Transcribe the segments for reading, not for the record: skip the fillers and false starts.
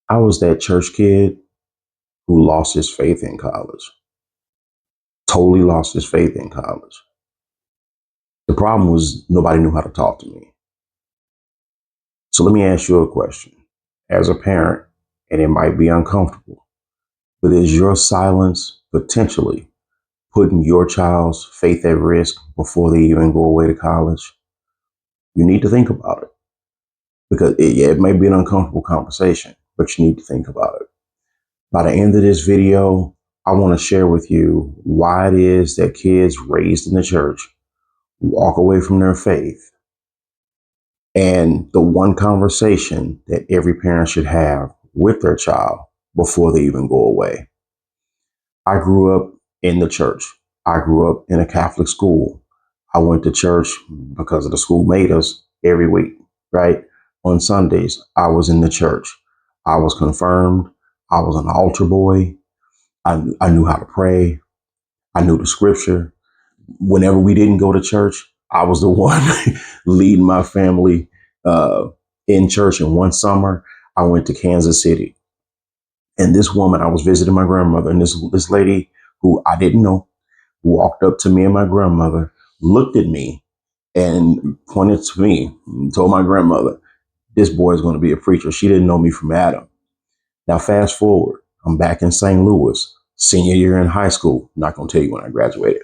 I was that church kid who lost his faith in college, totally lost his faith in college. The problem was nobody knew how to talk to me. So let me ask you a question. As a parent, and it might be uncomfortable, but is your silence potentially putting your child's faith at risk before they even go away to college? You need to think about it because it may be an uncomfortable conversation, but you need to think about it. By the end of this video, I want to share with you why it is that kids raised in the church walk away from their faith, and the one conversation that every parent should have with their child before they even go away. I grew up in the church. I grew up in a Catholic school. I went to church because of the school made us every week, right? On Sundays, I was in the church. I was confirmed. I was an altar boy. I knew how to pray. I knew the scripture. Whenever we didn't go to church, I was the one leading my family in church. And one summer, I went to Kansas City. And this woman, I was visiting my grandmother, and this lady who I didn't know walked up to me and my grandmother, looked at me, and pointed to me and told my grandmother, this boy is going to be a preacher. She didn't know me from Adam. Now, fast forward, I'm back in St. Louis, senior year in high school. I'm not going to tell you when I graduated.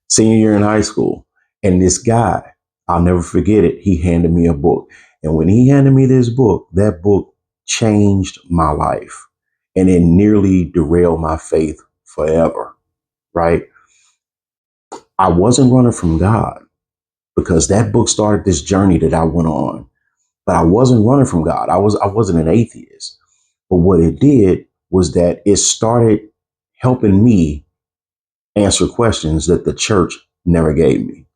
Senior year in high school. And this guy, I'll never forget it, he handed me a book. And when he handed me this book, that book changed my life. And it nearly derailed my faith forever, right? I wasn't running from God because that book started this journey that I went on. But I wasn't running from God. I wasn't an atheist. But what it did was that it started helping me answer questions that the church never gave me.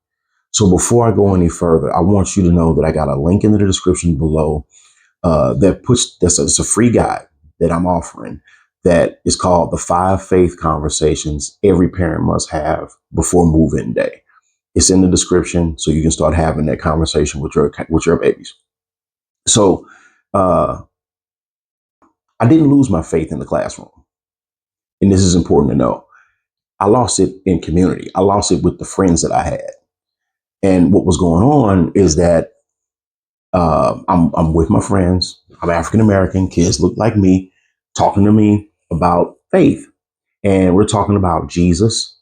So before I go any further, I want you to know that I got a link in the description below it's a free guide that I'm offering that is called the 5 Faith Conversations Every Parent Must Have Before Move-In Day. It's in the description, so you can start having that conversation with your babies. So uh, I didn't lose my faith in the classroom, and this is important to know. I lost it in community. I lost it with the friends that I had. And what was going on is that I'm with my friends. I'm African American. Kids look like me, talking to me about faith, and we're talking about Jesus.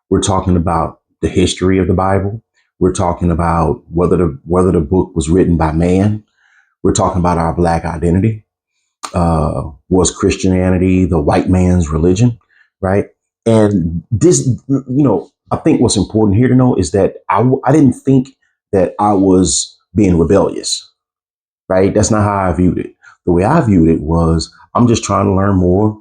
We're talking about the history of the Bible. We're talking about whether the book was written by man. We're talking about our Black identity. Was Christianity the white man's religion, right? And this, I think what's important here to know is that I didn't think that I was being rebellious, right? That's not how I viewed it. The way I viewed it was I'm just trying to learn more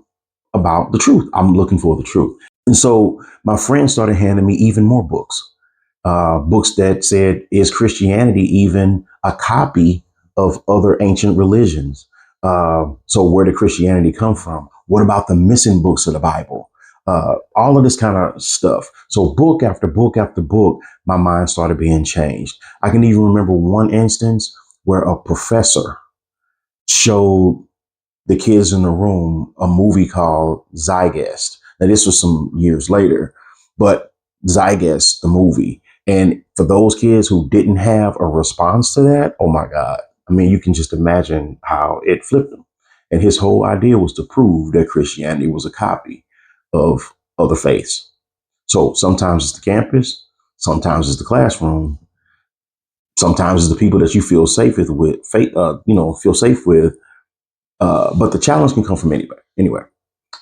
about the truth. I'm looking for the truth. And so my friends started handing me even more books, books that said, is Christianity even a copy of other ancient religions? So where did Christianity come from? What about the missing books of the Bible? All of this kind of stuff. So book after book after book, my mind started being changed. I can even remember one instance where a professor showed the kids in the room a movie called Zygest. Now, this was some years later, but Zygest, the movie. And for those kids who didn't have a response to that, oh my God. I mean, you can just imagine how it flipped them. And his whole idea was to prove that Christianity was a copy of other faiths. So sometimes it's the campus, sometimes it's the classroom, sometimes it's the people that you feel safe with, feel safe with. But the challenge can come from anywhere.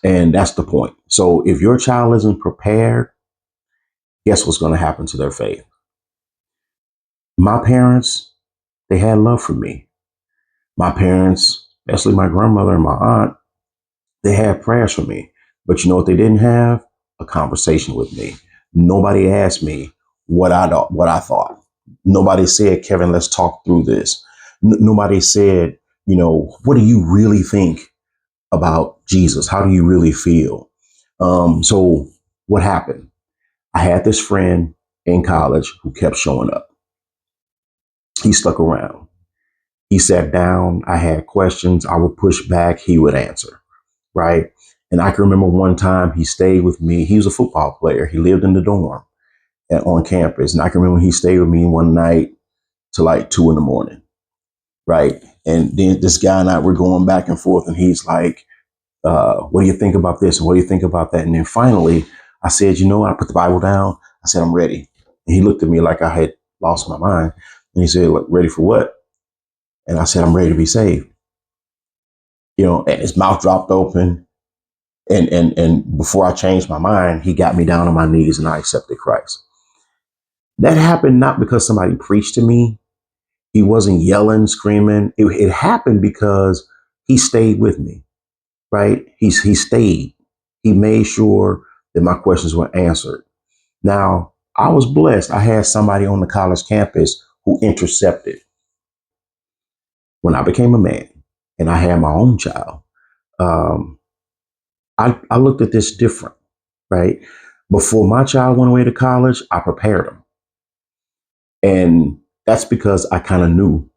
And that's the point. So if your child isn't prepared, guess what's going to happen to their faith? My parents, they had love for me. My parents, especially my grandmother and my aunt, they had prayers for me. But you know what they didn't have? A conversation with me. Nobody asked me what I thought. Nobody said, Kevin, let's talk through this. Nobody said, what do you really think about Jesus? How do you really feel? So what happened? I had this friend in college who kept showing up. He stuck around. He sat down. I had questions. I would push back. He would answer. Right. And I can remember one time he stayed with me. He was a football player. He lived in the dorm on campus. And I can remember he stayed with me one night to like 2 in the morning. Right. And then this guy and I were going back and forth. And he's like, what do you think about this? And what do you think about that? And then finally, I said, I put the Bible down. I said, I'm ready. And he looked at me like I had lost my mind. And he said, ready for what? And I said, I'm ready to be saved. And his mouth dropped open. And before I changed my mind, he got me down on my knees and I accepted Christ. That happened not because somebody preached to me. He wasn't yelling, screaming. It happened because he stayed with me, right? He stayed. He made sure that my questions were answered. Now, I was blessed. I had somebody on the college campus who intercepted. When I became a man and I had my own child, um, I looked at this different, right? Before my child went away to college, I prepared him. And that's because I kind of knew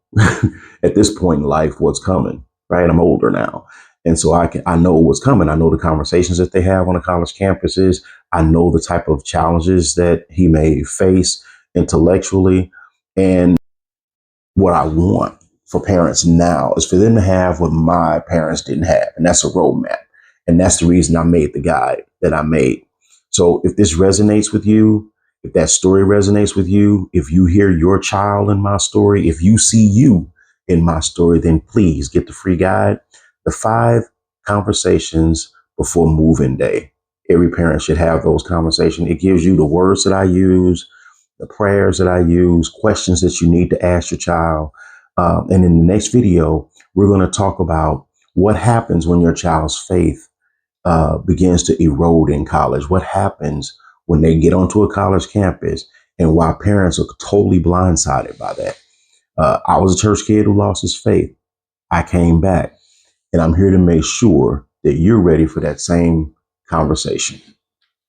at this point in life what's coming, right? I'm older now. And so I know what's coming. I know the conversations that they have on the college campuses. I know the type of challenges that he may face intellectually. And what I want for parents now is for them to have what my parents didn't have. And that's a roadmap. And that's the reason I made the guide that I made. So if this resonates with you, if that story resonates with you, if you hear your child in my story, if you see you in my story, then please get the free guide, The 5 Conversations Before Move-In Day. Every parent should have those conversations. It gives you the words that I use, the prayers that I use, questions that you need to ask your child. And in the next video, we're going to talk about what happens when your child's faith begins to erode in college. What happens when they get onto a college campus and why parents are totally blindsided by that. I was a church kid who lost his faith. I came back and I'm here to make sure that you're ready for that same conversation.